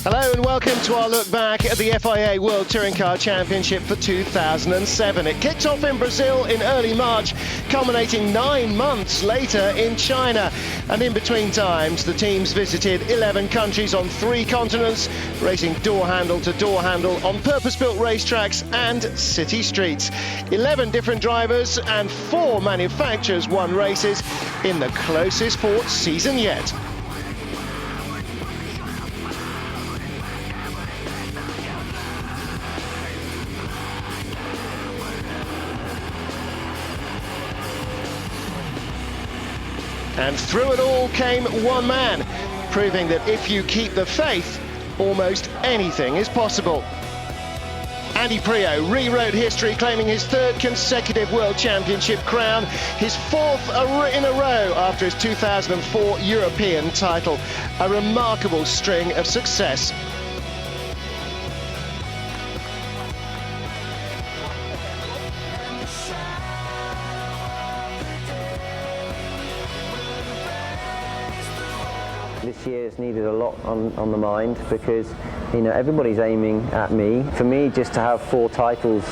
Hello and welcome to our look back at the FIA World Touring Car Championship for 2007. It kicked off in Brazil in early March, culminating 9 months later in China. And in between times, the teams visited 11 countries on 3 continents, racing door handle to door handle on purpose-built racetracks and city streets. 11 different drivers and 4 manufacturers won races in the closest fought season yet. And through it all came one man, proving that if you keep the faith, almost anything is possible. Andy Priaulx rewrote history, claiming his 3rd consecutive World Championship crown, his 4th in a row after his 2004 European title. A remarkable string of success. This year's needed a lot on the mind because, you know, everybody's aiming at me. For me, just to have 4 titles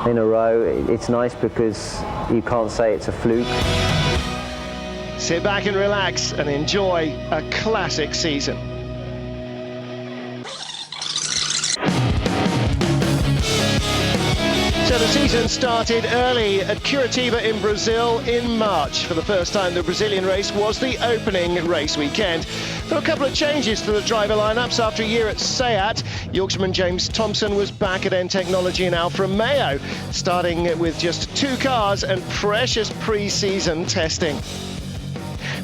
in a row, it's nice because you can't say it's a fluke. Sit back and relax and enjoy a classic season. So the season started early at Curitiba in Brazil in March. For the first time, the Brazilian race was the opening race weekend. There were a couple of changes to the driver lineups after a year at SEAT. Yorkshireman James Thompson was back at N Technology in Alfa Romeo, starting with just 2 cars and precious pre-season testing.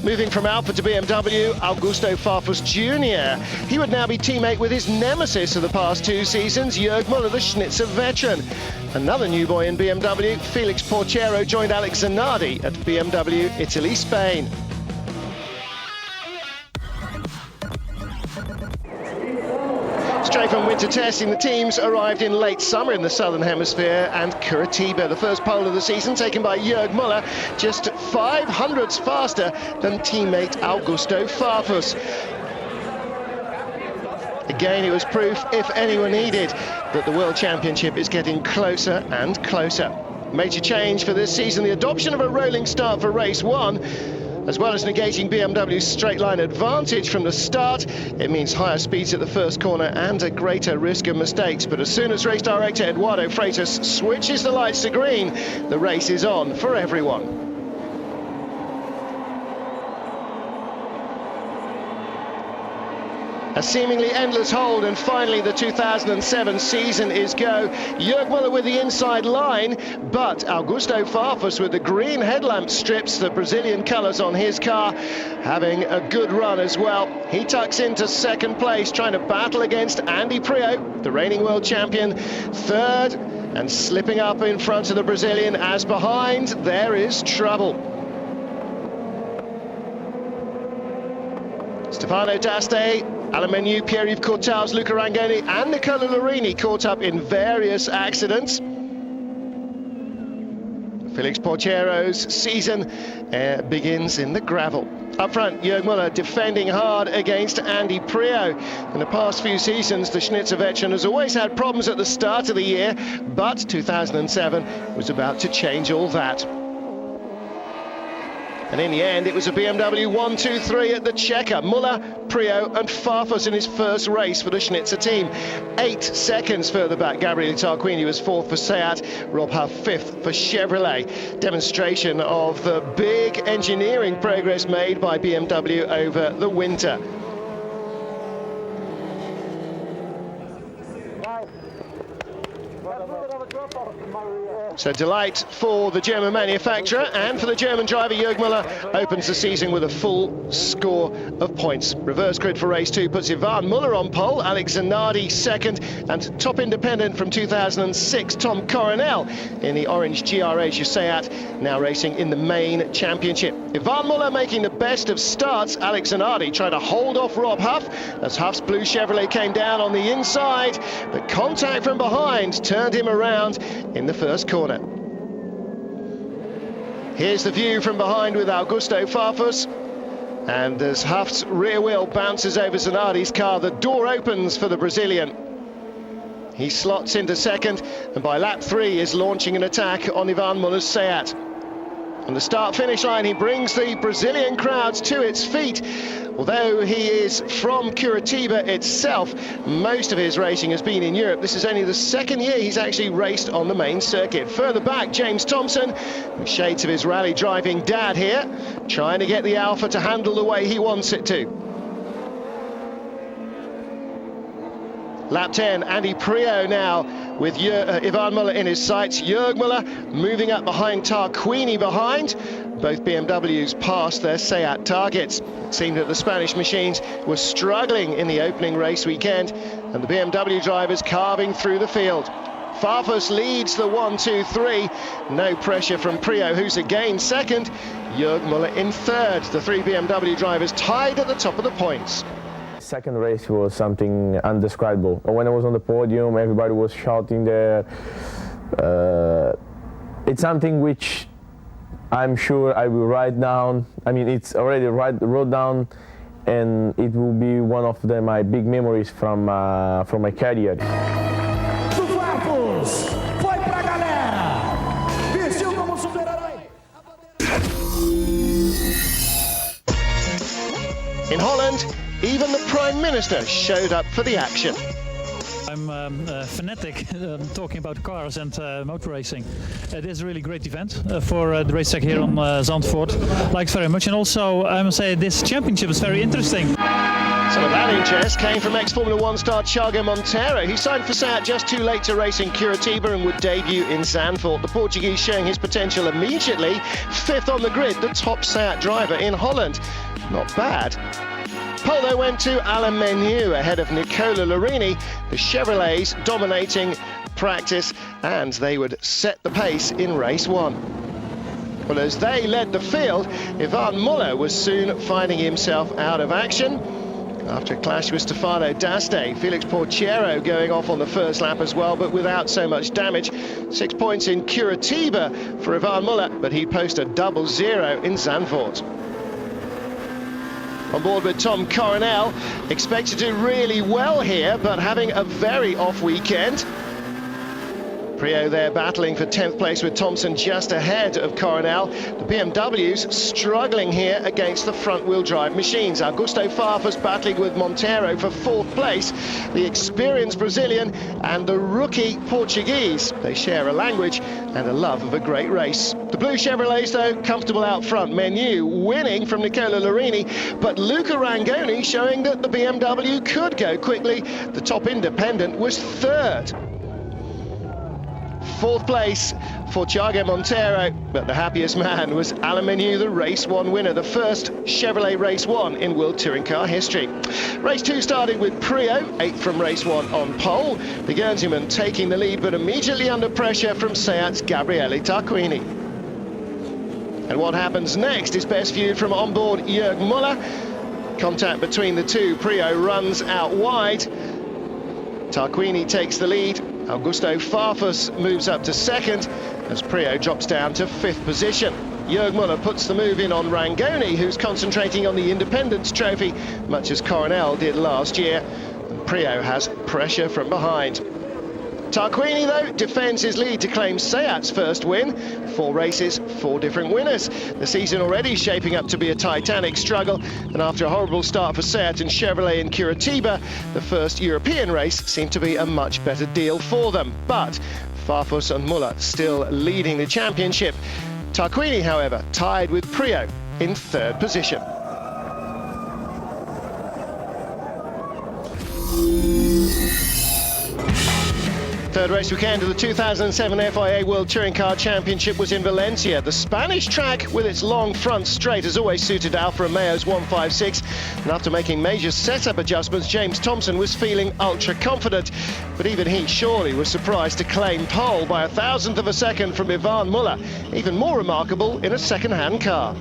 Moving from Alfa to BMW, Augusto Farfus Jr. He would now be teammate with his nemesis of the past 2 seasons, Jörg Müller, the Schnitzer veteran. Another new boy in BMW, Felix Porchero, joined Alex Zanardi at BMW Italy, Spain. Straight from winter testing, the teams arrived in late summer in the Southern Hemisphere, and Curitiba, the first pole of the season, taken by Jörg Müller, just 500ths faster than teammate Augusto Farfus. Again, it was proof, if anyone needed, that the World Championship is getting closer and closer. Major change for this season, the adoption of a rolling start for race 1. As well as negating BMW's straight line advantage from the start, it means higher speeds at the first corner and a greater risk of mistakes. But as soon as race director Eduardo Freitas switches the lights to green, the race is on for everyone. A seemingly endless hold, and finally the 2007 season is go. Jörg Müller with the inside line, but Augusto Farfus with the green headlamp strips, the Brazilian colours on his car, having a good run as well. He tucks into 2nd place, trying to battle against Andy Priaulx, the reigning world champion, 3rd, and slipping up in front of the Brazilian, as behind there is trouble. Stefano D'Aste, Alain Menu, Pierre-Yves Courtals, Luca Rangoni and Nicola Larini caught up in various accidents. Felix Porchero's season begins in the gravel. Up front, Jörg Müller defending hard against Andy Priaulx. In the past few seasons, the Schnitzer veteran has always had problems at the start of the year, but 2007 was about to change all that. And in the end, it was a BMW 1-2-3 at the checker. Müller, Priaulx and Farfus in his first race for the Schnitzer team. 8 seconds further back, Gabriele Tarquini was 4th for SEAT, Rob Huff 5th for Chevrolet. Demonstration of the big engineering progress made by BMW over the winter. So delight for the German manufacturer, and for the German driver Jörg Müller opens the season with a full score of points. Reverse grid for race 2 puts Ivan Müller on pole, Alex Zanardi 2nd, and top independent from 2006 Tom Coronel in the orange GR-Asia SEAT, now racing in the main championship. Ivan Müller making the best of starts, Alex Zanardi trying to hold off Rob Huff as Huff's blue Chevrolet came down on the inside, but contact from behind turned him around in the first corner. Here's the view from behind with Augusto Farfus. And as Huft's rear wheel bounces over Zanardi's car, the door opens for the Brazilian. He slots into second, and by lap 3 is launching an attack on Ivan Muller's Seat. On the start-finish line, he brings the Brazilian crowds to its feet. Although he is from Curitiba itself, most of his racing has been in Europe. This is only the second year he's actually raced on the main circuit. Further back, James Thompson, with shades of his rally driving dad here, trying to get the Alfa to handle the way he wants it to. Lap 10, Andy Priaulx now with Ivan Muller in his sights. Jörg Muller moving up behind Tarquini behind. Both BMWs passed their Seat targets. It seemed that the Spanish machines were struggling in the opening race weekend, and the BMW drivers carving through the field. Farfus leads the 1-2-3. No pressure from Priaulx, who's again second. Jörg Muller in third. The 3 BMW drivers tied at the top of the points. Second race was something undescribable. When I was on the podium, everybody was shouting there. It's something which I'm sure I will write down. I mean, it's already wrote down, and it will be one of my big memories from my career. In Holland, even the Prime Minister showed up for the action. I'm a fanatic talking about cars and motor racing. It is a really great event for the racetrack here on Zandvoort. Like very much, and also I must say this championship is very interesting. Some of that interest came from ex-Formula 1 star Thiago Monteiro, who signed for Seat just too late to race in Curitiba and would debut in Zandvoort. The Portuguese showing his potential immediately, 5th on the grid, the top Seat driver in Holland. Not bad. Pole though went to Alain Menu ahead of Nicola Larini, the Chevrolets dominating practice, and they would set the pace in race 1. Well, as they led the field, Ivan Muller was soon finding himself out of action after a clash with Stefano D'Aste. Felix Portiero going off on the first lap as well, but without so much damage. 6 points in Curitiba for Ivan Muller, but he'd post a 0-0 in Zandvoort. On board with Tom Coronel, expected to do really well here, but having a very off weekend. Priaulx there battling for 10th place with Thompson just ahead of Coronel. The BMWs struggling here against the front-wheel drive machines. Augusto Farfus battling with Monteiro for 4th place. The experienced Brazilian and the rookie Portuguese. They share a language and a love of a great race. The blue Chevrolets, though, comfortable out front. Menu winning from Nicola Larini, but Luca Rangoni showing that the BMW could go quickly. The top independent was 3rd. 4th place for Thiago Monteiro, but the happiest man was Alain Menu, the Race 1 winner, the first Chevrolet Race 1 in World Touring Car history. Race 2 started with Priaulx, 8th from Race 1 on pole, the Guernseyman taking the lead, but immediately under pressure from Seat's Gabriele Tarquini. And what happens next is best viewed from onboard Jörg Muller. Contact between the two, Priaulx runs out wide. Tarquini takes the lead. Augusto Farfus moves up to 2nd as Priaulx drops down to 5th position. Jörg Muller puts the move in on Rangoni, who's concentrating on the Independence Trophy, much as Coronel did last year. And Priaulx has pressure from behind. Tarquini, though, defends his lead to claim Seat's first win. 4 races, 4 different winners. The season already shaping up to be a titanic struggle, and after a horrible start for Seat and Chevrolet in Curitiba, the first European race seemed to be a much better deal for them. But Farfus and Muller still leading the championship. Tarquini, however, tied with Priaulx in 3rd position. Third race weekend of the 2007 FIA World Touring Car Championship was in Valencia. The Spanish track, with its long front straight, has always suited Alfa Romeo's 156. And after making major setup adjustments, James Thompson was feeling ultra confident. But even he surely was surprised to claim pole by 1,000th of a second from Ivan Muller. Even more remarkable in a second-hand car.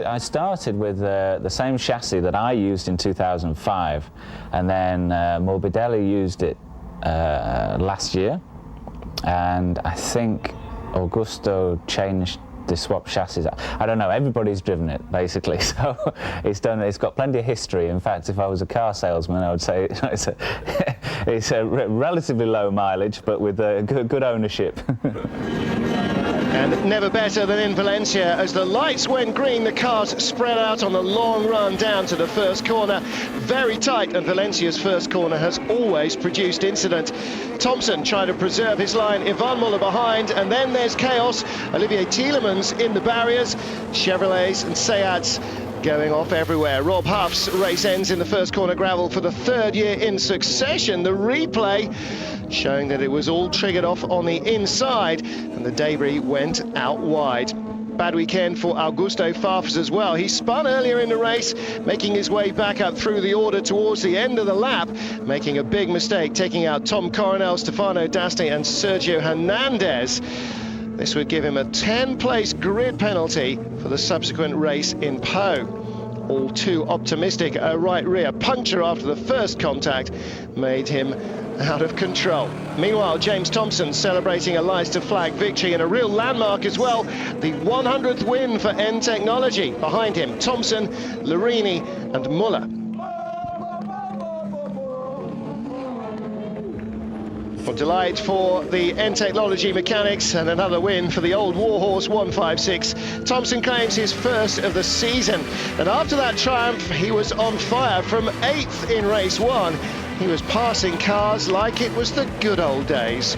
I started with the same chassis that I used in 2005, and then Morbidelli used it last year, and I think Augusto changed swap chassis. I don't know. Everybody's driven it basically, so it's got plenty of history. In fact, if I was a car salesman, I would say it's a relatively low mileage, but with good ownership. And never better than in Valencia. As the lights went green, the cars spread out on the long run down to the first corner. Very tight, and Valencia's first corner has always produced incident. Thompson trying to preserve his line, Ivan Muller behind, and then there's chaos. Olivier Tielemans in the barriers, Chevrolets and Seats going off everywhere. Rob Huff's race ends in the first corner gravel for the third year in succession. The replay showing that it was all triggered off on the inside, and the debris went out wide. Bad weekend for Augusto Farfus as well. He spun earlier in the race, making his way back up through the order towards the end of the lap, making a big mistake, taking out Tom Coronel, Stefano Dasti and Sergio Hernandez. This would give him a 10-place grid penalty for the subsequent race in Pau. All too optimistic. A right rear puncture after the first contact made him out of control. Meanwhile, James Thompson celebrating a Leicester flag victory and a real landmark as well. The 100th win for N Technology. Behind him, Thompson, Larini and Muller. Well, delight for the N Technology mechanics and another win for the old Warhorse 156. Thompson claims his first of the season, and after that triumph he was on fire. From 8th in race 1, he was passing cars like it was the good old days.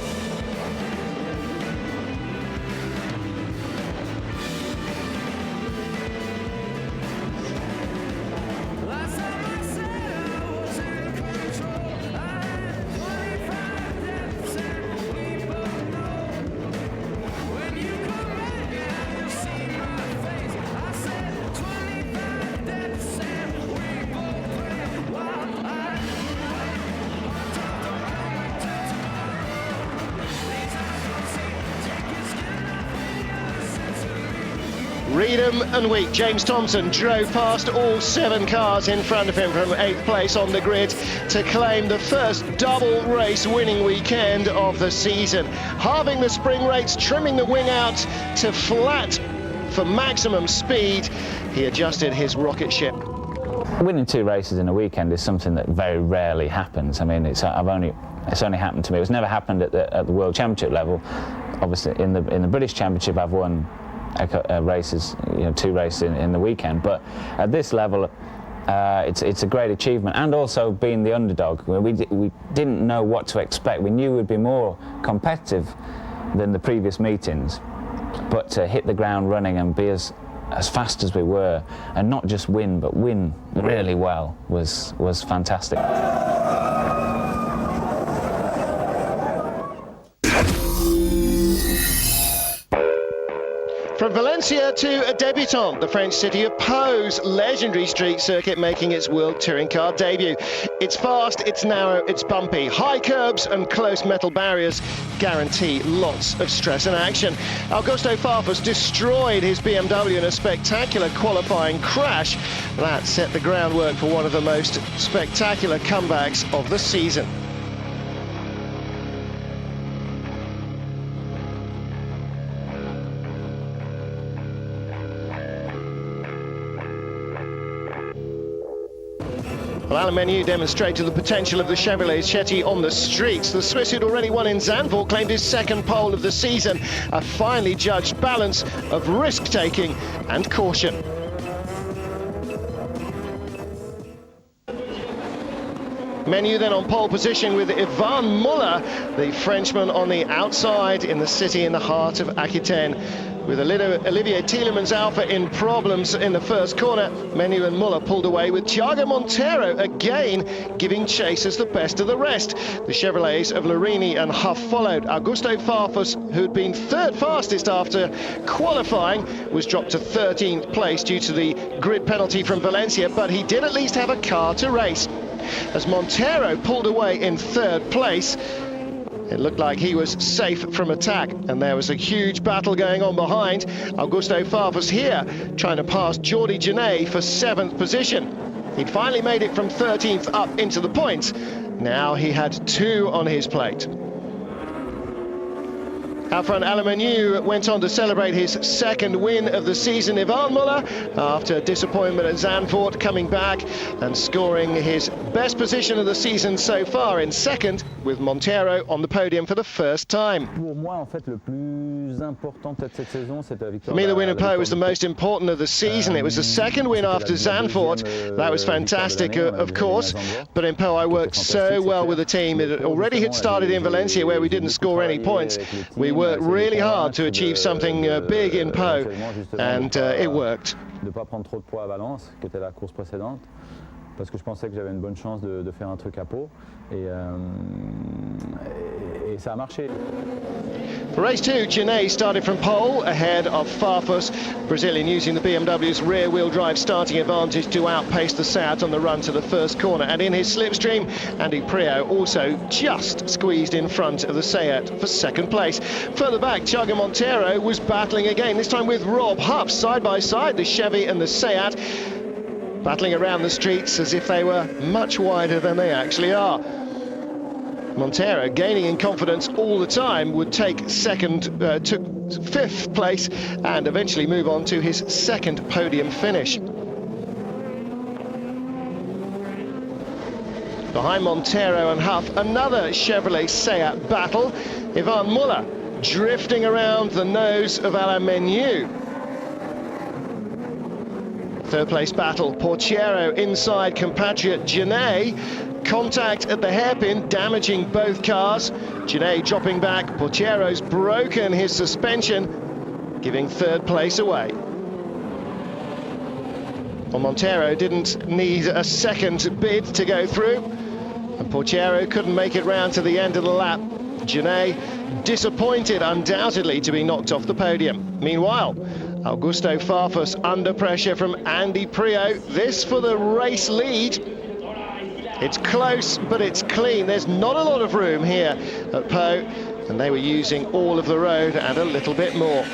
Freedom and weak. James Thompson drove past all 7 cars in front of him from 8th place on the grid to claim the first double race winning weekend of the season. Halving the spring rates, trimming the wing out to flat for maximum speed, he adjusted his rocket ship. Winning 2 races in a weekend is something that very rarely happens. I mean, it's only happened to me. It's never happened at the World Championship level. Obviously, in the British Championship, I've won races, 2 races in the weekend. But at this level, it's a great achievement, and also being the underdog. We didn't know what to expect. We knew we'd be more competitive than the previous meetings, but to hit the ground running and be as fast as we were, and not just win, but win really well, was fantastic. From Valencia to a debutant, the French city of Pau's legendary street circuit making its World Touring Car debut. It's fast, it's narrow, it's bumpy. High curbs and close metal barriers guarantee lots of stress and action. Augusto Farfus destroyed his BMW in a spectacular qualifying crash. That set the groundwork for one of the most spectacular comebacks of the season. Well, Alain Menu demonstrated the potential of the Chevrolet Chetti on the streets. The Swiss, who'd already won in Zandvoort, claimed his second pole of the season, a finely judged balance of risk-taking and caution. Menu then on pole position with Ivan Muller, the Frenchman on the outside in the city in the heart of Aquitaine. With Olivier Tielemans Alpha in problems in the first corner, Menu and Muller pulled away with Thiago Montero again giving chase as the best of the rest. The Chevrolets of Larini and Huff followed. Augusto Farfus, who'd been 3rd fastest after qualifying, was dropped to 13th place due to the grid penalty from Valencia, but he did at least have a car to race. As Montero pulled away in 3rd place, it looked like he was safe from attack, and there was a huge battle going on behind. Augusto Farfus here trying to pass Jordi Genet for 7th position. He'd finally made it from 13th up into the points. Now he had 2 on his plate. Out front, Alemaniu went on to celebrate his second win of the season. Ivan Muller, after disappointment at Zandvoort, coming back and scoring his best position of the season so far in second, with Montero on the podium for the first time. For me, the win in Po was the most important of the season. It was the second win after Zandvoort. That was fantastic, of course, but in Po I worked so well with the team. It already had started in Valencia, where we didn't score any points. We worked really hard to achieve something big in Po, and it worked. De pas prendre trop de poids à Valence, qui était la course précédente, parce que je pensais que j'avais une bonne chance de faire un truc à Pau, et ça a marché. For race 2, Genet started from pole ahead of Farfus, Brazilian using the BMW's rear-wheel drive starting advantage to outpace the Seat on the run to the first corner, and in his slipstream, Andy Prio also just squeezed in front of the Seat for second place. Further back, Thiago Montero was battling again, this time with Rob Huff side by side, the Chevy and the Seat, battling around the streets as if they were much wider than they actually are. Montero, gaining in confidence all the time, would take took fifth place and eventually move on to his second podium finish. Behind Montero and Huff, another Chevrolet Seat battle. Ivan Muller drifting around the nose of Alemaniu. Third place battle, Portiero inside compatriot Genet. Contact at the hairpin, damaging both cars. Genet dropping back, Portiero's broken his suspension, giving third place away. Well, Montero didn't need a second bid to go through, and Portiero couldn't make it round to the end of the lap. Genet disappointed, undoubtedly, to be knocked off the podium. Meanwhile, Augusto Farfus under pressure from Andy Prio. This for the race lead. It's close, but it's clean. There's not a lot of room here at Po, and they were using all of the road and a little bit more.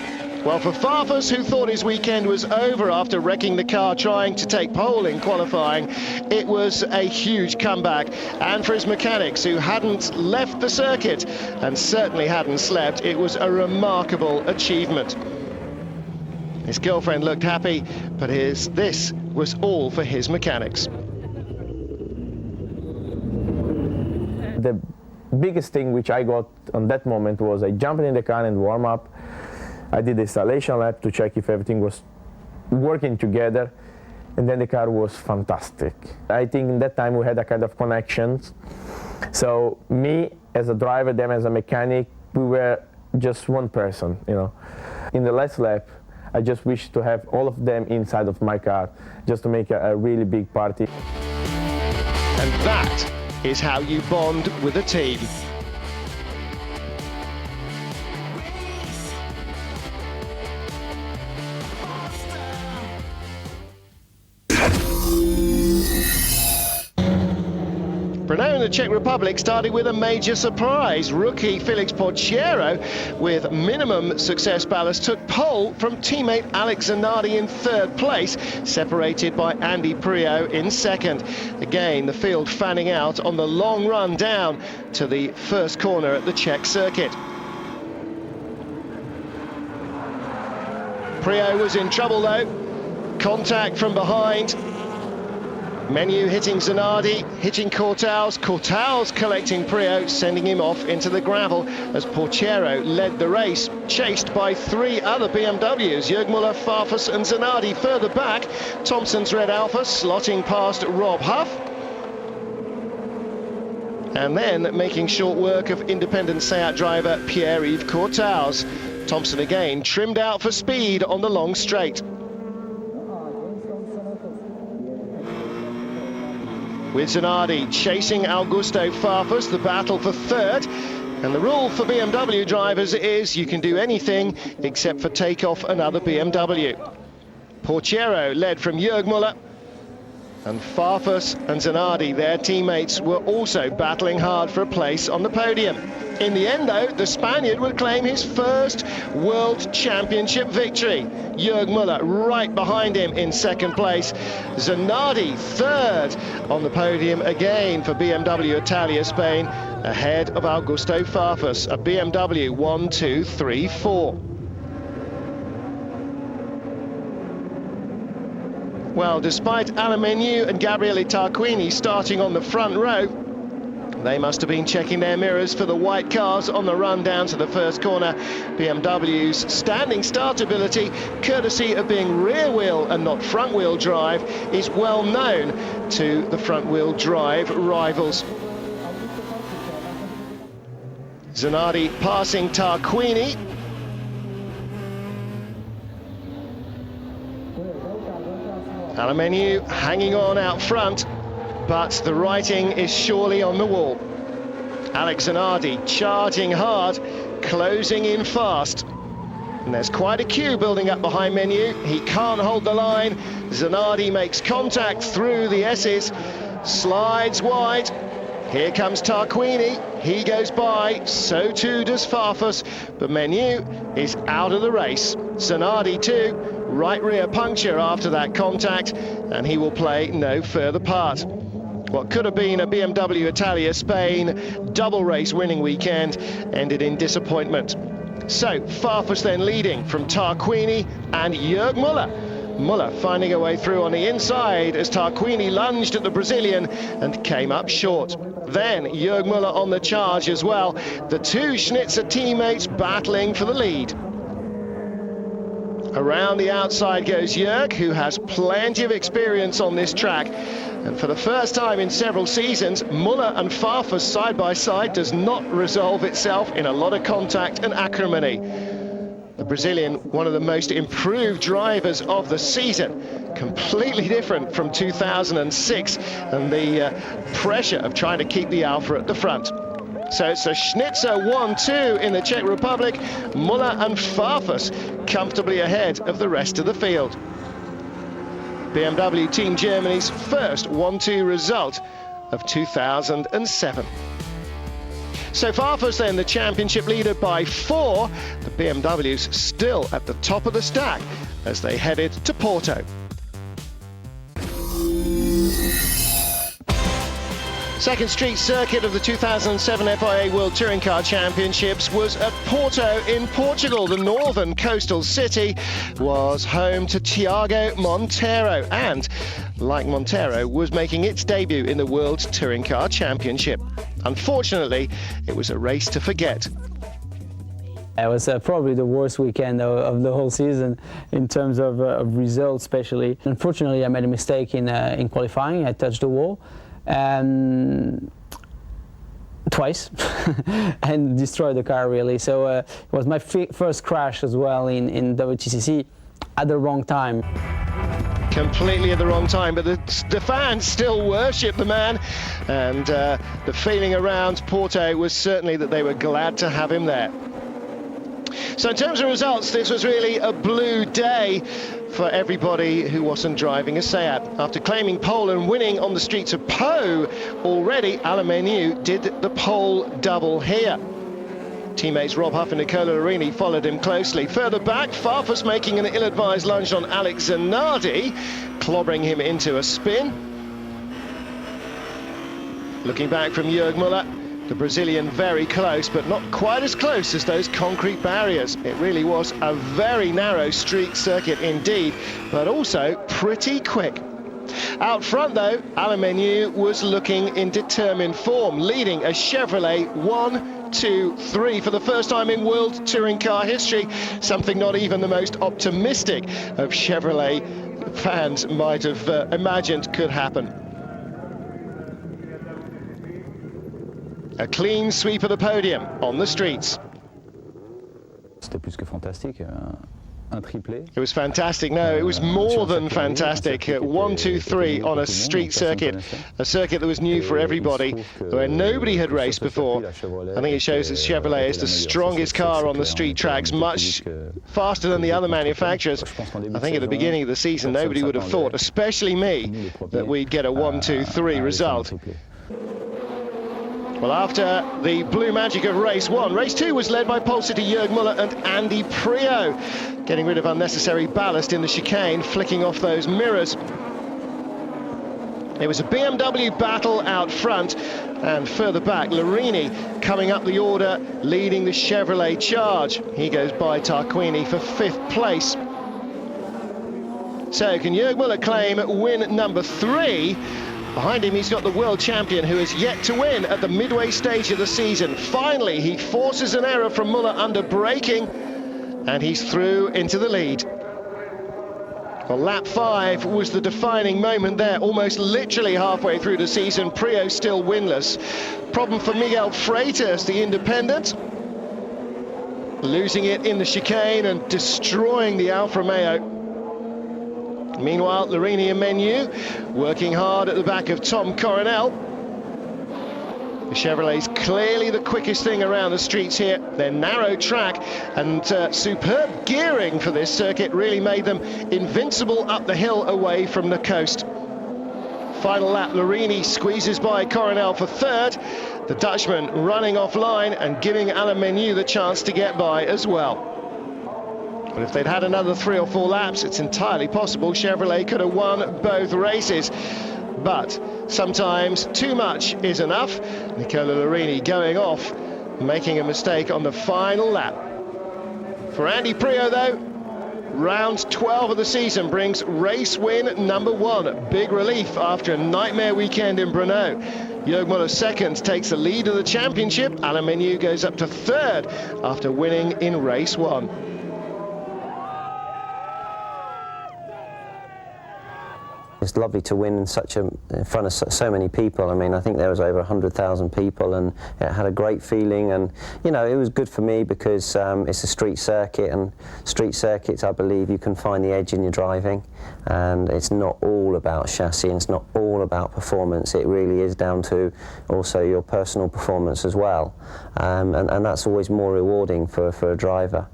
Well, for Farfus, who thought his weekend was over after wrecking the car trying to take pole in qualifying, it was a huge comeback. And for his mechanics, who hadn't left the circuit and certainly hadn't slept, it was a remarkable achievement. His girlfriend looked happy, but this was all for his mechanics. The biggest thing which I got on that moment was I jumped in the car and warm up. I did the installation lap to check if everything was working together, and then the car was fantastic. I think in that time we had a kind of connection. So me as a driver, them as a mechanic, we were just one person, you know. In the last lap, I just wished to have all of them inside of my car, just to make a really big party. And that is how you bond with a team. Brno in the Czech Republic started with a major surprise. Rookie Felix Portiero, with minimum success ballast, took pole from teammate Alex Zanardi in third place, separated by Andy Prio in second. Again, the field fanning out on the long run down to the first corner at the Czech circuit. Prio was in trouble though. Contact from behind. Menu hitting Zanardi, hitting Cortals, Cortals collecting Prio, sending him off into the gravel as Portiero led the race, chased by three other BMWs, Jürgmuller, Farfus and Zanardi. Further back, Thompson's Red Alpha slotting past Rob Huff, and then making short work of independent Seat driver Pierre-Yves Cortals. Thompson again trimmed out for speed on the long straight. With Zanardi chasing Augusto Farfus, the battle for third. And the rule for BMW drivers is you can do anything except for take off another BMW. Portiero led from Jürgmuller. And Farfus and Zanardi, their teammates, were also battling hard for a place on the podium. In the end, though, the Spaniard would claim his first World Championship victory. Jörg Müller right behind him in second place. Zanardi third on the podium again for BMW Italia Spain, ahead of Augusto Farfus, a BMW 1, 2, 3, 4. Well, despite Alemeniu and Gabriele Tarquini starting on the front row, they must have been checking their mirrors for the white cars on the run down to the first corner. BMW's standing start ability, courtesy of being rear wheel and not front wheel drive, is well known to the front wheel drive rivals. Zanardi passing Tarquini. Alemeniu hanging on out front, but the writing is surely on the wall. Alex Zanardi charging hard, closing in fast. And there's quite a queue building up behind Menu. He can't hold the line. Zanardi makes contact through the S's, slides wide. Here comes Tarquini. He goes by, so too does Farfus, but Menu is out of the race. Zanardi too, right rear puncture after that contact, and he will play no further part. What could have been a BMW Italia Spain double race winning weekend ended in disappointment. So Farfus then leading from Tarquini and Jörg Müller. Müller finding a way through on the inside as Tarquini lunged at the Brazilian and came up short. Then Jörg Müller on the charge as well. The two Schnitzer teammates battling for the lead. Around the outside goes Jörg, who has plenty of experience on this track. And for the first time in several seasons, Müller and Farfus side by side does not resolve itself in a lot of contact and acrimony. The Brazilian, one of the most improved drivers of the season, completely different from 2006 and the pressure of trying to keep the Alfa at the front. So it's a Schnitzer 1-2 in the Czech Republic. Müller and Farfus comfortably ahead of the rest of the field. BMW Team Germany's first 1-2 result of 2007. So Farfus then the championship leader by 4. The BMW's still at the top of the stack as they headed to Porto. Second Street circuit of the 2007 FIA World Touring Car Championships was at Porto in Portugal. The northern coastal city was home to Tiago Monteiro and, like Monteiro, was making its debut in the World Touring Car Championship. Unfortunately, it was a race to forget. It was probably the worst weekend of the whole season in terms of results, especially. Unfortunately, I made a mistake in qualifying. I touched the wall twice and destroyed the car really. So it was my first crash as well in wtcc at the wrong time. Completely at the wrong time, but the fans still worship the man, and the feeling around Porto was certainly that they were glad to have him there. So in terms of results, this was really a blue day for everybody who wasn't driving a Seat. After claiming pole and winning on the streets of Po already, Alemeniu did the pole double here. Teammates Rob Huff and Nicola Larini followed him closely. Further back, Farfus making an ill-advised lunge on Alex Zanardi, clobbering him into a spin. Looking back from Jörg Müller, the Brazilian very close, but not quite as close as those concrete barriers. It really was a very narrow street circuit indeed, but also pretty quick. Out front though, Alemeniu was looking in determined form, leading a Chevrolet 1, 2, 3 for the first time in World Touring Car history, something not even the most optimistic of Chevrolet fans might have imagined could happen. A clean sweep of the podium on the streets. C'était plus que fantastique. un triplé. It was fantastic. No, it was more than fantastic. 1, 2, 3 on a street circuit, a circuit that was new for everybody, where nobody had raced before. I think it shows that Chevrolet is the strongest car on the street tracks, much faster than the other manufacturers. I think at the beginning of the season, nobody would have thought, especially me, that we'd get a 1, 2, 3 result. Well, after the blue magic of race 1, race 2 was led by pole sitter Jörg Müller and Andy Prio, getting rid of unnecessary ballast in the chicane, flicking off those mirrors. It was a BMW battle out front, and further back, Larini coming up the order, leading the Chevrolet charge. He goes by Tarquini for 5th place. So can Jörg Müller claim win number 3? Behind him, he's got the world champion who has yet to win at the midway stage of the season. Finally, he forces an error from Müller under braking, and he's through into the lead. Well, lap 5 was the defining moment there, almost literally halfway through the season. Prio still winless. Problem for Miguel Freitas, the independent, losing it in the chicane and destroying the Alfa Romeo. Meanwhile, Larini and Menu working hard at the back of Tom Coronel. The Chevrolet's clearly the quickest thing around the streets here. Their narrow track and superb gearing for this circuit really made them invincible up the hill away from the coast. Final lap, Larini squeezes by Coronel for 3rd. The Dutchman running offline and giving Alain Menu the chance to get by as well. But if they'd had another 3 or 4 laps, it's entirely possible Chevrolet could have won both races. But sometimes too much is enough. Nicola Larini going off, making a mistake on the final lap. For Andy Prio, though, round 12 of the season brings race win number 1. Big relief after a nightmare weekend in Brno. Jörg Müller 2nd takes the lead of the championship. Alain Menu goes up to 3rd after winning in race 1. It's lovely to win in front of so many people. I mean, I think there was over 100,000 people, and it had a great feeling. And you know, it was good for me because it's a street circuit, and street circuits, I believe, you can find the edge in your driving, and it's not all about chassis, and it's not all about performance. It really is down to also your personal performance as well, and that's always more rewarding for a driver.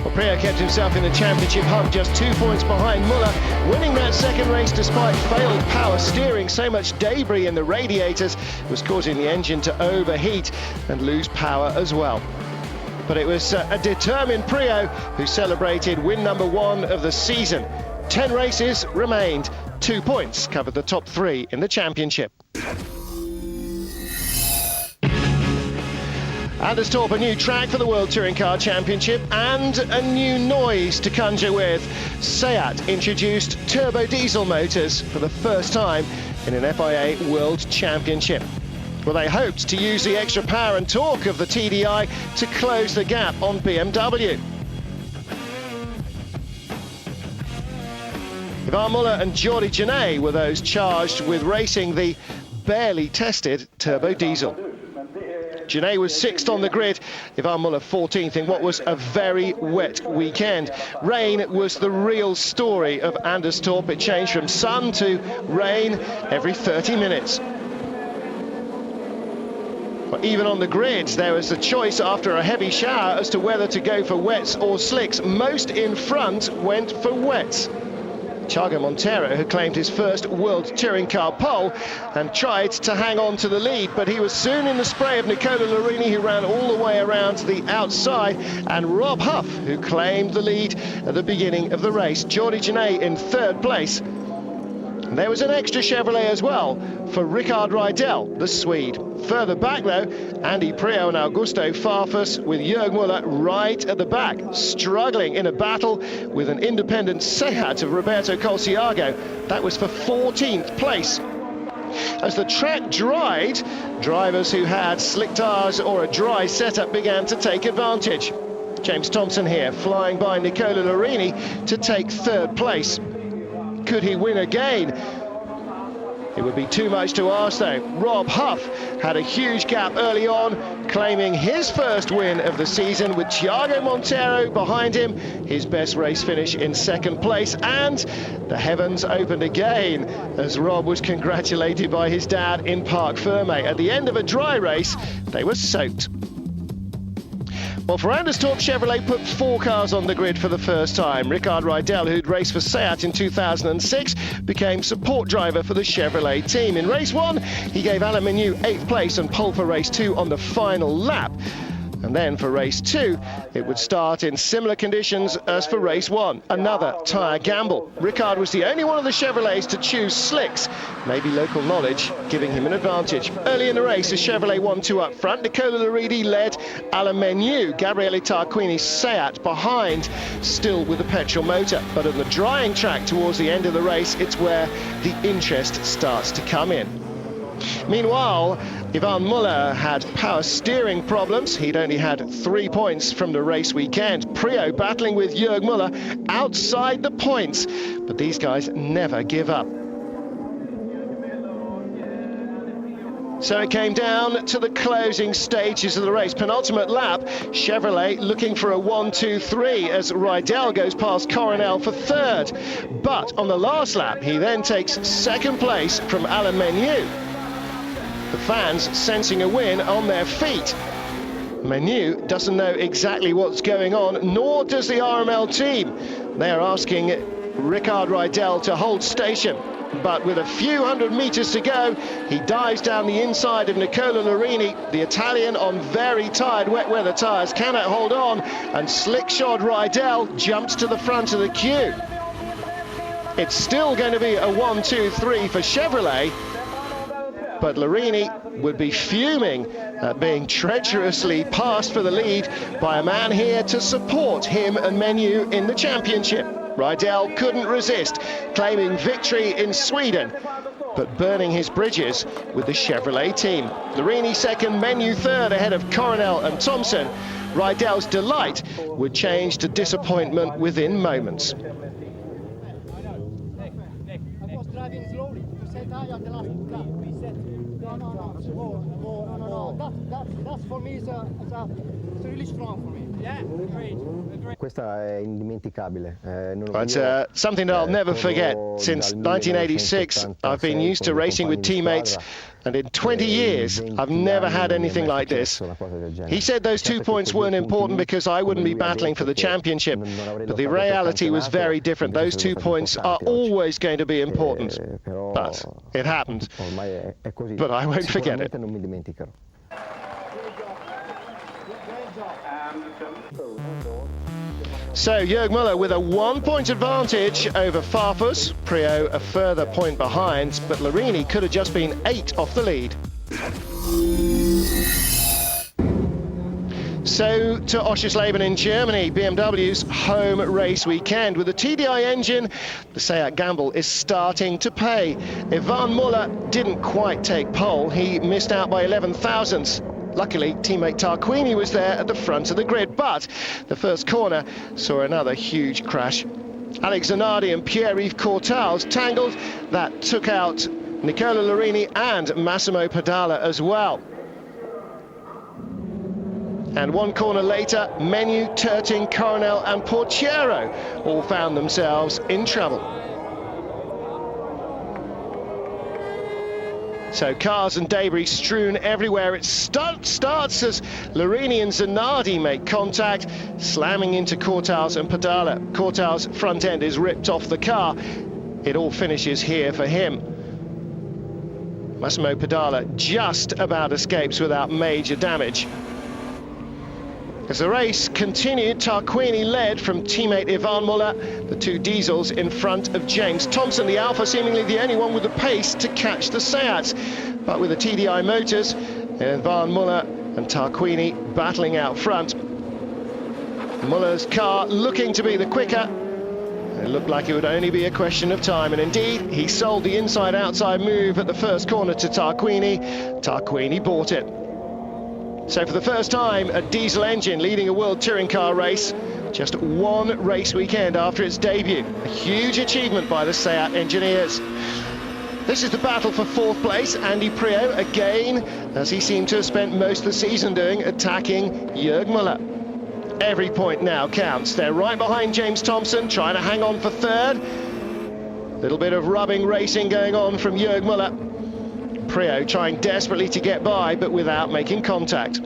Well, Prio kept himself in the championship hunt, just 2 points behind Müller, winning that second race despite failed power steering. So much debris in the radiators was causing the engine to overheat and lose power as well. But it was a determined Prio who celebrated win number 1 of the season. 10 races remained, 2 points covered the top 3 in the championship. Anders Torp, a new track for the World Touring Car Championship and a new noise to conjure with. Seat introduced turbo diesel motors for the first time in an FIA World Championship. Well, they hoped to use the extra power and torque of the TDI to close the gap on BMW. Ivan Müller and Jordi Genet were those charged with racing the barely tested turbo diesel. Genet was 6th on the grid, Ivan Müller 14th in what was a very wet weekend. Rain was the real story of Anders Torp. It changed from sun to rain every 30 minutes. But even on the grids, there was a choice after a heavy shower as to whether to go for wets or slicks. Most in front went for wets. Thiago Monteiro, who claimed his first World Touring Car pole and tried to hang on to the lead, but he was soon in the spray of Nicola Larini, who ran all the way around to the outside, and Rob Huff, who claimed the lead at the beginning of the race. Jordi Genet in 3rd place. And there was an extra Chevrolet as well for Rickard Rydell, the Swede. Further back, though, Andy Prio and Augusto Farfus with Jörg Müller right at the back, struggling in a battle with an independent Seat of Roberto Colciago. That was for 14th place. As the track dried, drivers who had slick tires or a dry setup began to take advantage. James Thompson here, flying by Nicola Larini to take 3rd place. Could he win again? It would be too much to ask though. Rob Huff had a huge gap early on, claiming his first win of the season with Thiago Monteiro behind him, his best race finish in second place, and the heavens opened again as Rob was congratulated by his dad in Parc Ferme. At the end of a dry race, they were soaked. Well, Ferrandistorp Chevrolet put 4 cars on the grid for the first time. Ricard Riedel, who'd raced for Seat in 2006, became support driver for the Chevrolet team. In race 1, he gave Alain Menu 8th place and pole for race 2 on the final lap. And then for race 2, it would start in similar conditions as for race 1. Another tyre gamble. Ricard was the only one of the Chevrolets to choose slicks, maybe local knowledge giving him an advantage. Early in the race, the Chevrolet 1-2 up front. Nicola Larini led Alain Menu, Gabriele Tarquini's Seat behind, still with the petrol motor. But at the drying track towards the end of the race, it's where the interest starts to come in. Meanwhile, Ivan Muller had power steering problems. He'd only had 3 points from the race weekend. Prio battling with Jörg Muller outside the points, but these guys never give up. So it came down to the closing stages of the race. Penultimate lap, Chevrolet looking for a 1-2-3 as Riedel goes past Coronel for third. But on the last lap, he then takes second place from Alain Menu. The fans sensing a win on their feet. Menu doesn't know exactly what's going on, nor does the RML team. They are asking Ricard Riedel to hold station. But with a few hundred meters to go, he dives down the inside of Nicola Larini. The Italian on very tired wet weather tyres cannot hold on, and slick-shod Riedel jumps to the front of the queue. It's still going to be a 1-2-3 for Chevrolet, but Larini would be fuming at being treacherously passed for the lead by a man here to support him and Menu in the championship. Riedel couldn't resist, claiming victory in Sweden, but burning his bridges with the Chevrolet team. Larini second, Menu third, ahead of Coronel and Thompson. Riedel's delight would change to disappointment within moments. That's for me, it's really strong for me. Yeah, great. But something that I'll never forget. Since 1986, I've been used to racing with teammates, and in 20 years, I've never had anything like this. He said those 2 points weren't important because I wouldn't be battling for the championship, but the reality was very different. Those 2 points are always going to be important. But it happened. But I won't forget it. So Jörg Muller with a 1-point advantage over Farfus. Prio a further point behind, but Larini could have just been 8 off the lead. So to Oschersleben in Germany, BMW's home race weekend. With the TDI engine, the Seat gamble is starting to pay. Ivan Muller didn't quite take pole. He missed out by 11 thousandths. Luckily, teammate Tarquini was there at the front of the grid, but the first corner saw another huge crash. Alex Zanardi and Pierre-Yves Courtals tangled. That took out Nicola Larini and Massimo Pedala as well. And one corner later, Menu, Terting, Coronel and Portiero all found themselves in trouble. So cars and debris strewn everywhere. It starts as Larini and Zanardi make contact, slamming into Courtals and Pedala. Courtals' front end is ripped off the car. It all finishes here for him. Massimo Pedala just about escapes without major damage. As the race continued, Tarquini led from teammate Ivan Muller, the 2 diesels in front of James Thompson, the Alfa seemingly the only one with the pace to catch the Seats. But with the TDI motors, Ivan Muller and Tarquini battling out front. Muller's car looking to be the quicker. It looked like it would only be a question of time, and indeed, he sold the inside-outside move at the first corner to Tarquini. Tarquini bought it. So for the first time, a diesel engine leading a World Touring Car race, just 1 race weekend after its debut. A huge achievement by the Seat engineers. This is the battle for fourth place. Andy Priaulx again, as he seemed to have spent most of the season doing, attacking Jörg Müller. Every point now counts. They're right behind James Thompson, trying to hang on for third. Little bit of rubbing racing going on from Jörg Müller. Priaulx trying desperately to get by, but without making contact.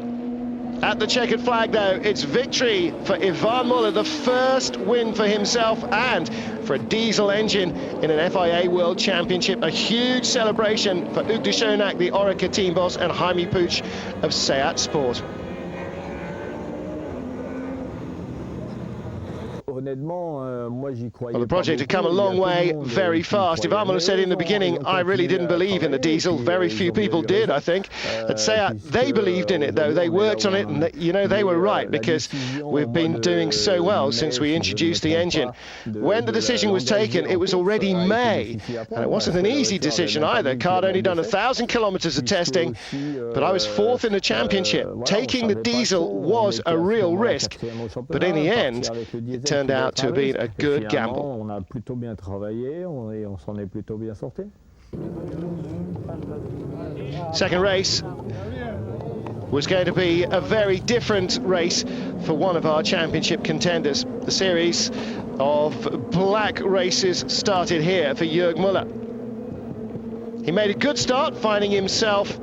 At the checkered flag, though, it's victory for Ivan Müller, the first win for himself and for a diesel engine in an FIA World Championship. A huge celebration for Hugues de Schoenack, the Orica team boss, and Jaime Puig of Seat Sport. Well, the project had come a long way very fast. Ivan Müller said in the beginning, I really didn't believe in the diesel. Very few people did, I think. At Seat, they believed in it, though. They worked on it, and they were right, because we've been doing so well since we introduced the engine. When the decision was taken, it was already May, and it wasn't an easy decision either. Car had only done 1,000 kilometers of testing, but I was fourth in the championship. Taking the diesel was a real risk, but in the end, it turned out to have been a good gamble. Second race was going to be a very different race for one of our championship contenders. The series of black races started here for Jörg Müller. He made a good start, finding himself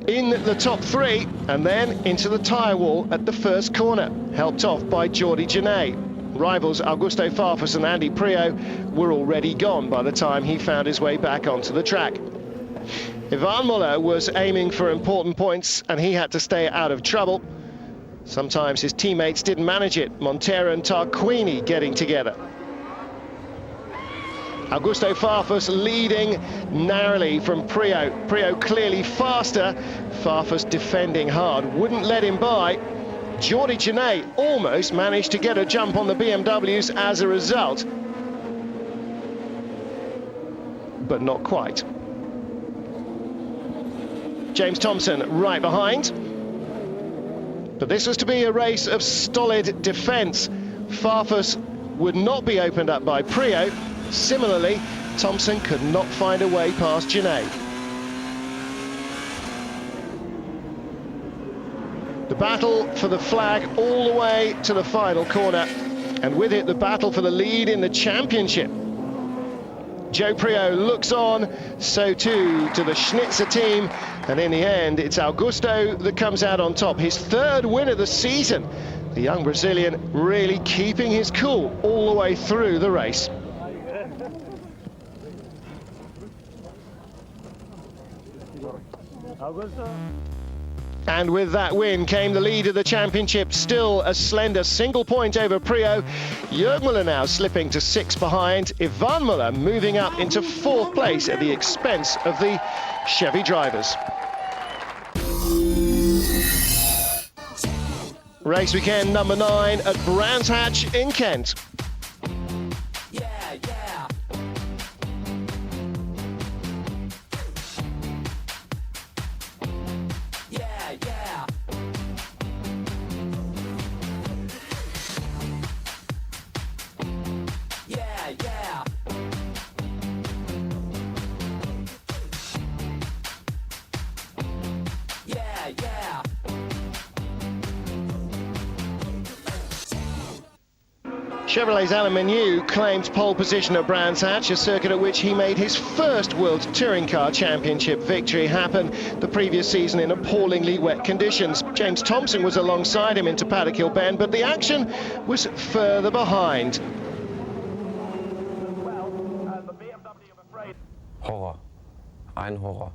in the top three, and then into the tyre wall at the first corner, helped off by Jordi Genet. Rivals Augusto Farfus and Andy Priaulx were already gone by the time he found his way back onto the track. Ivan Müller was aiming for important points, and he had to stay out of trouble. Sometimes his teammates didn't manage it. Montero and Tarquini getting together. Augusto Farfus leading narrowly from Priaulx. Priaulx clearly faster. Farfus defending hard, wouldn't let him by. Jordi Genet almost managed to get a jump on the BMWs as a result, but not quite. James Thompson right behind. But this was to be a race of stolid defence. Farfus would not be opened up by Priaulx. Similarly, Thompson could not find a way past Genet. The battle for the flag all the way to the final corner, and with it the battle for the lead in the championship. Joe Priaulx looks on, so too to the Schnitzer team, and in the end it's Augusto that comes out on top. His third win of the season. The young Brazilian really keeping his cool all the way through the race. And with that win came the lead of the championship, still a slender single point over Priaulx. Jörg Müller now slipping to 6 behind. Ivan Müller moving up into 4th place at the expense of the Chevy drivers. Race weekend number 9 at Brands Hatch in Kent. Chevrolet's Alain Menu claimed pole position at Brands Hatch, a circuit at which he made his first World Touring Car Championship victory happen the previous season in appallingly wet conditions. James Thompson was alongside him into Paddock Hill Bend, but the action was further behind. Horror. Ein Horror.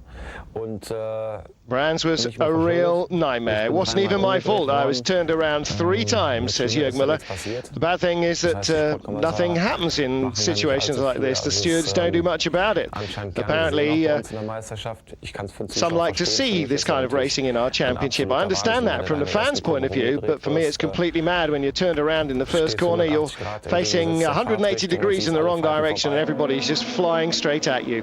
Brands was a real nightmare. It wasn't even my fault. I was turned around 3 times, says Jörg Müller. The bad thing is that nothing happens in situations like this. The stewards don't do much about it. Apparently, some like to see this kind of racing in our championship. I understand that from the fans' point of view, but for me it's completely mad when you're turned around in the first corner. You're facing 180 degrees in the wrong direction and everybody's just flying straight at you.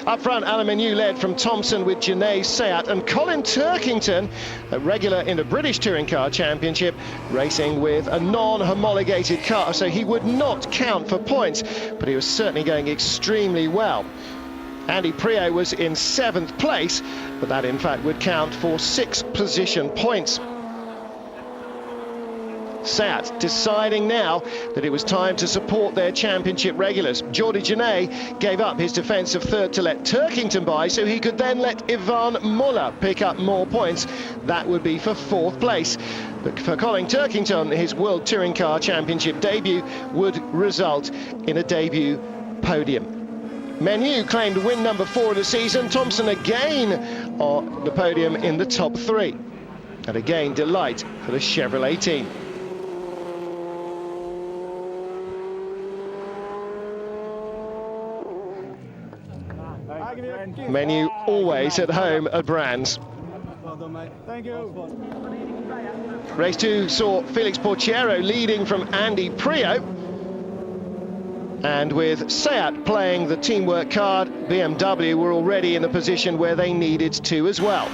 Up front, Alain Menu led from Thompson with Genet, Seat, and Colin Turkington, a regular in the British Touring Car Championship, racing with a non-homologated car, so he would not count for points, but he was certainly going extremely well. Andy Priaulx was in 7th place, but that in fact would count for 6 position points. SEAT deciding now that it was time to support their championship regulars. Jordi Genet gave up his defence of 3rd to let Turkington by, so he could then let Ivan Muller pick up more points. That would be for 4th place. But for Colin Turkington, his World Touring Car Championship debut would result in a debut podium. Menu claimed win number 4 of the season. Thompson again on the podium in the top 3. And again, delight for the Chevrolet team. Menu always at home at Brands. Thank you. Race 2 saw Felix Portiero leading from Andy Priaulx. And with SEAT playing the teamwork card, BMW were already in the position where they needed to as well.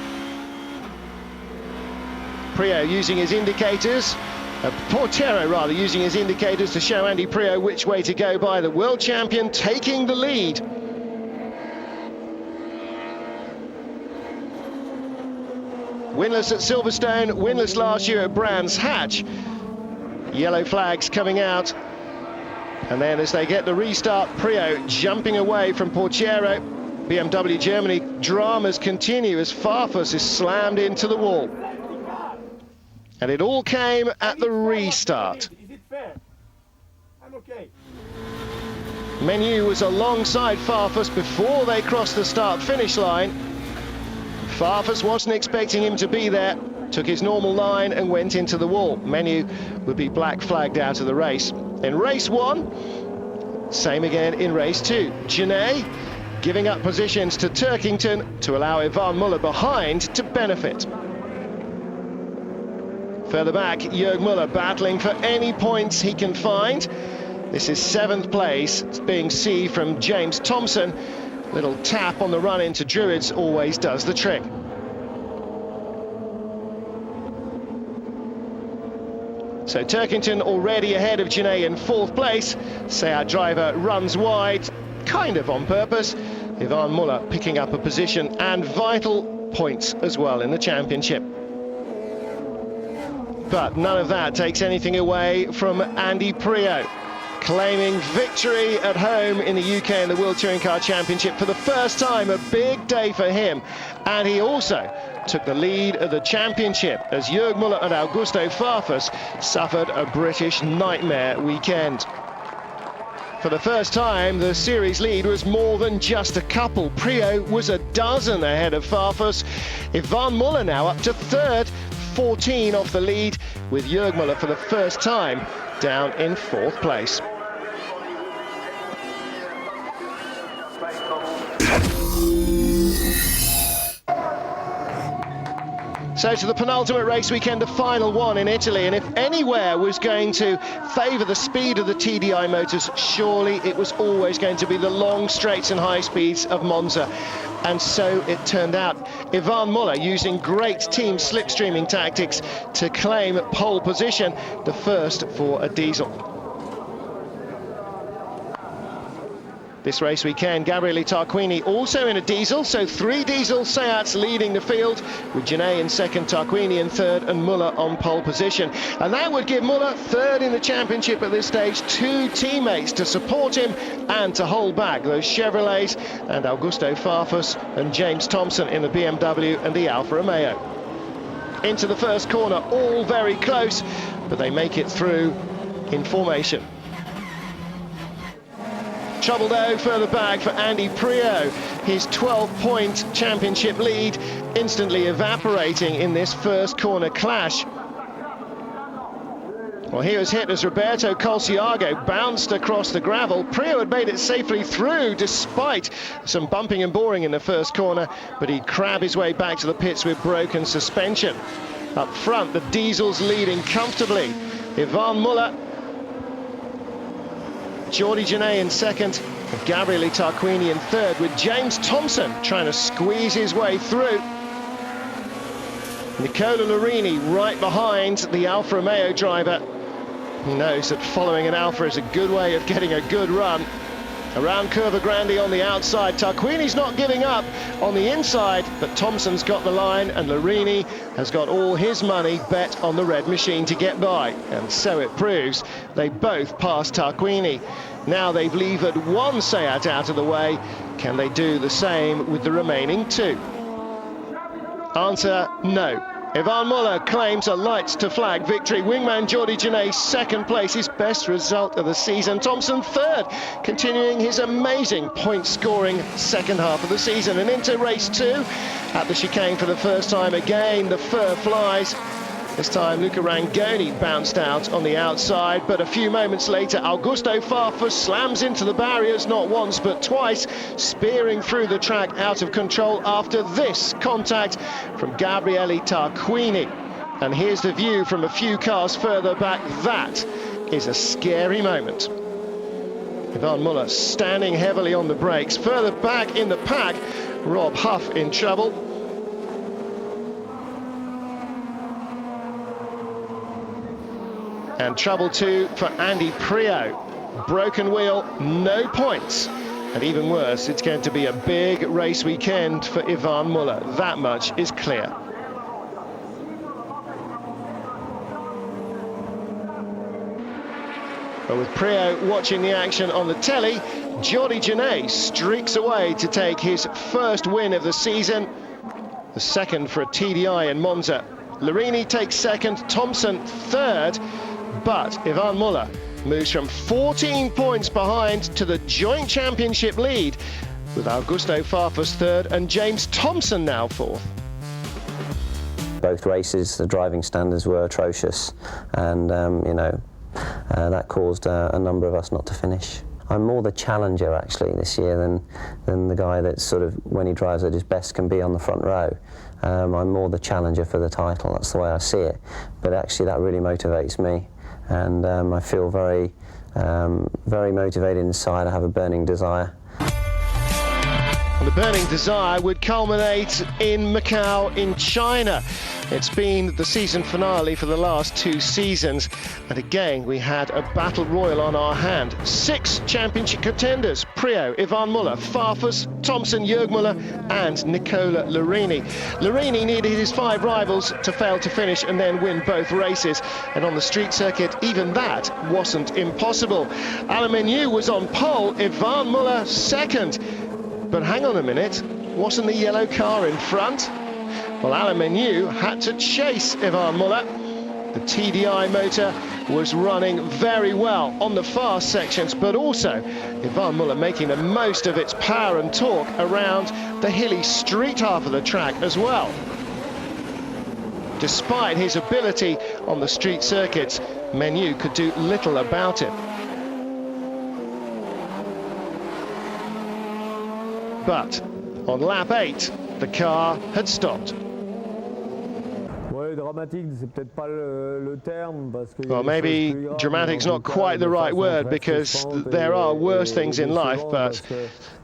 Priaulx using his indicators, Portiero rather, using his indicators to show Andy Priaulx which way to go by. The world champion taking the lead. Winless at Silverstone, winless last year at Brands Hatch. Yellow flags coming out. And then as they get the restart, Priaulx jumping away from Portiero. BMW Germany dramas continue as Farfus is slammed into the wall. And it all came at the restart. Is it fair? I'm okay. Menu was alongside Farfus before they crossed the start-finish line. Farfus wasn't expecting him to be there, took his normal line and went into the wall. Menu would be black flagged out of the race. In race 1, same again in race 2. Genet giving up positions to Turkington to allow Ivan Muller behind to benefit. Further back, Jörg Muller battling for any points he can find. This is 7th place, it's being C from James Thompson. Little tap on the run into Druids always does the trick. So Turkington already ahead of Genet in 4th place. SEAT driver runs wide, kind of on purpose. Ivan Muller picking up a position and vital points as well in the championship. But none of that takes anything away from Andy Priaulx, claiming victory at home in the UK in the World Touring Car Championship for the first time. A big day for him. And he also took the lead of the championship as Jörg Muller and Augusto Farfus suffered a British nightmare weekend. For the first time, the series lead was more than just a couple. Priaulx was a dozen ahead of Farfus. Ivan Muller now up to 3rd, 14 off the lead, with Jörg Muller for the first time down in 4th place. So to the penultimate race weekend, the final one in Italy, and if anywhere was going to favour the speed of the TDI motors, surely it was always going to be the long straights and high speeds of Monza. And so it turned out. Ivan Muller using great team slipstreaming tactics to claim pole position, the first for a diesel. This race weekend, Gabriele Tarquini also in a diesel, so 3 diesel SEATs leading the field, with Genet in 2nd, Tarquini in 3rd, and Muller on pole position. And that would give Muller 3rd in the championship at this stage, 2 teammates to support him and to hold back those Chevrolets and Augusto Farfus and James Thompson in the BMW and the Alfa Romeo. Into the first corner, all very close, but they make it through in formation. Trouble though further back for Andy Priaulx, his 12-point championship lead instantly evaporating in this first corner clash. Well, he was hit as Roberto Colciago bounced across the gravel. Priaulx had made it safely through despite some bumping and boring in the first corner, but he'd crab his way back to the pits with broken suspension. Up front, the diesels leading comfortably. Ivan Muller, Jordi Genet in 2nd, and Gabriele Tarquini in 3rd, with James Thompson trying to squeeze his way through. Nicola Larini right behind the Alfa Romeo driver. He knows that following an Alfa is a good way of getting a good run. Around Curva Grande on the outside. Tarquini's not giving up on the inside, but Thompson's got the line, and Larini has got all his money bet on the red machine to get by. And so it proves. They both passed Tarquini. Now they've levered one Seat out of the way. Can they do the same with the remaining two? Answer, no. Ivan Muller claims a lights to flag victory. Wingman Jordi Genet second place, his best result of the season. Thompson third, continuing his amazing point scoring second half of the season. And into race two, at the chicane for the first time again, the fur flies. This time Luca Rangoni bounced out on the outside, but a few moments later Augusto Farfus slams into the barriers not once but twice, spearing through the track out of control after this contact from Gabriele Tarquini. And here's the view from a few cars further back. That is a scary moment. Ivan Muller standing heavily on the brakes. Further back in the pack, Rob Huff in trouble. And trouble too for Andy Priaulx. Broken wheel, no points. And even worse, it's going to be a big race weekend for Ivan Muller. That much is clear. But with Priaulx watching the action on the telly, Jordi Genet streaks away to take his first win of the season. The second for a TDI in Monza. Larini takes second, Thompson third. But Ivan Muller moves from 14 points behind to the joint championship lead, with Augusto Farfus third and James Thompson now fourth. Both races, the driving standards were atrocious, and that caused a number of us not to finish. I'm more the challenger actually this year than the guy that's sort of, when he drives at his best, can be on the front row. I'm more the challenger for the title. That's the way I see it. But actually that really motivates me. And I feel very, very motivated inside. I have a burning desire. And the burning desire would culminate in Macau in China. It's been the season finale for the last two seasons, and again we had a battle royal on our hand. 6 championship contenders: Priaulx, Ivan Muller, Farfus, Thompson, Jörg Muller and Nicola Larini. Larini needed his 5 rivals to fail to finish and then win both races, and on the street circuit even that wasn't impossible. Alain Menu was on pole, Ivan Muller second. But hang on a minute, wasn't the yellow car in front? Well, Alain Menu had to chase Ivan Muller. The TDI motor was running very well on the fast sections, but also Ivan Muller making the most of its power and torque around the hilly street half of the track as well. Despite his ability on the street circuits, Menu could do little about it. But on lap 8, the car had stopped. Well, maybe dramatic's not quite the right word, because there are worse things in life, but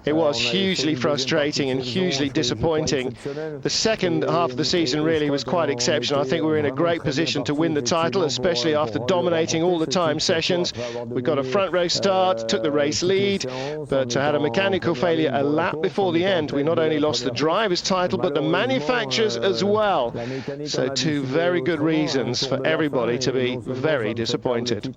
it was hugely frustrating and hugely disappointing. The second half of the season really was quite exceptional. I think we were in a great position to win the title, especially after dominating all the time sessions. We got a front row start, took the race lead, but had a mechanical failure a lap before the end. We not only lost the driver's title, but the manufacturers as well. So two very good reasons for everybody to be very disappointed.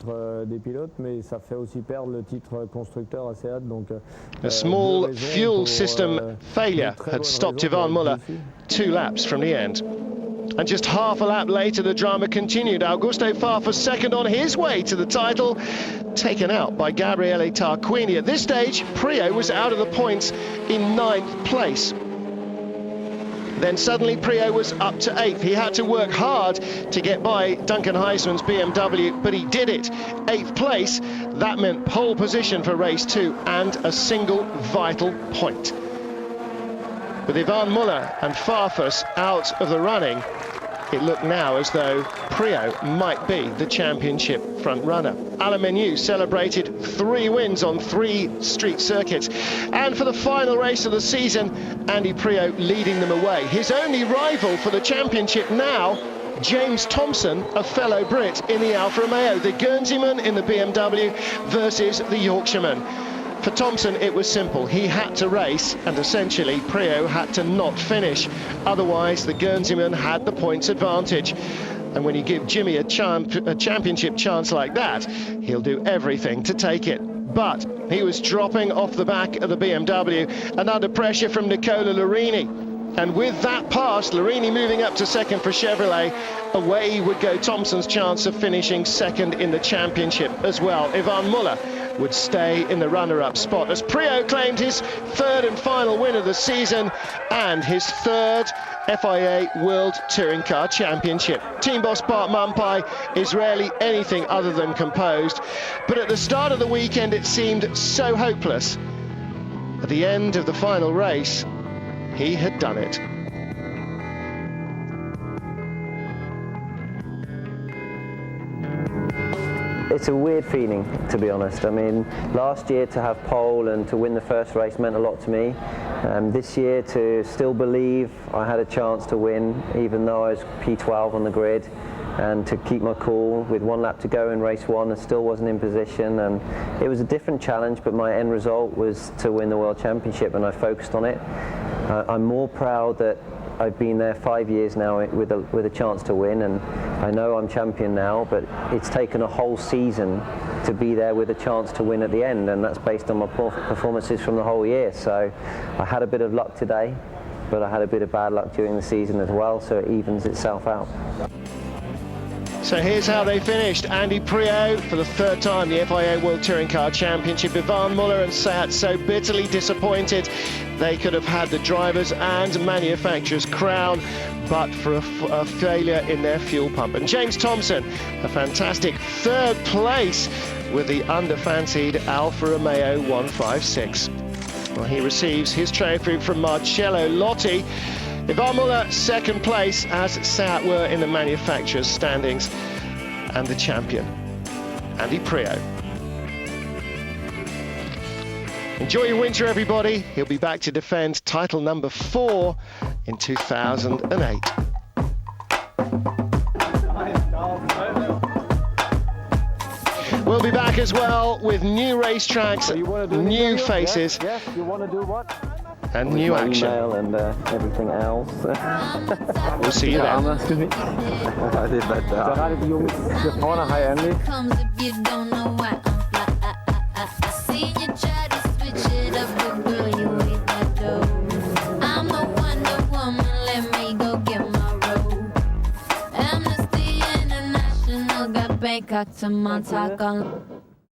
A small fuel system failure had stopped Ivan Muller 2 laps from the end. And just half a lap later, the drama continued. Augusto Farfus second on his way to the title, taken out by Gabriele Tarquini. At this stage, Priaulx was out of the points in 9th place. Then suddenly Priaulx was up to 8th. He had to work hard to get by Duncan Heisman's BMW, but he did it. 8th place, that meant pole position for race 2 and a single vital point. With Ivan Muller and Farfus out of the running, it looked now as though Priaulx might be the championship front-runner. Alain Menu celebrated 3 wins on 3 street circuits. And for the final race of the season, Andy Priaulx leading them away. His only rival for the championship now, James Thompson, a fellow Brit in the Alfa Romeo. The Guernseyman in the BMW versus the Yorkshireman. For Thompson, it was simple. He had to race, and essentially Priaulx had to not finish. Otherwise, the Guernseyman had the points advantage. And when you give Jimmy a championship chance like that, he'll do everything to take it. But he was dropping off the back of the BMW and under pressure from Nicola Larini. And with that pass, Larini moving up to second for Chevrolet, away would go Thompson's chance of finishing second in the championship as well. Ivan Muller would stay in the runner-up spot as Priaulx claimed his third and final win of the season and his third FIA World Touring Car Championship. Team boss Bart Mumpai is rarely anything other than composed, but at the start of the weekend it seemed so hopeless. At the end of the final race, he had done it. It's a weird feeling, to be honest. I mean, last year to have pole and to win the first race meant a lot to me. This year to still believe I had a chance to win, even though I was P12 on the grid, and to keep my cool with 1 lap to go in race 1 and still wasn't in position. And it was a different challenge, but my end result was to win the World Championship, and I focused on it. I'm more proud that I've been there 5 years now with a chance to win, and I know I'm champion now, but it's taken a whole season to be there with a chance to win at the end, and that's based on my performances from the whole year. So I had a bit of luck today, but I had a bit of bad luck during the season as well, so it evens itself out. So here's how they finished. Andy Priaulx for the third time the FIA World Touring Car Championship. Ivan Muller and Seat so bitterly disappointed they could have had the drivers and manufacturer's crown, but for a failure in their fuel pump. And James Thompson, a fantastic third place with the under-fancied Alfa Romeo 156. Well, he receives his trophy from Marcello Lotti. Ivan Muller, second place, as Seat were in the manufacturer's standings, and the champion, Andy Priaulx. Enjoy your winter, everybody. He'll be back to defend title number 4 in 2008. We'll be back as well with new racetracks, new faces. Yes, you want to do what? And new action. And everything else. We'll see you then. I did better. Gerade die Jungs hier vorne, hi Andy. Comes if you don't know why I'm fly. I seen you try to switch it up, but girl, you ain't that dope. I'm the Wonder Woman, let me go get my robe. Amnesty International got Bangkok to Montauk on.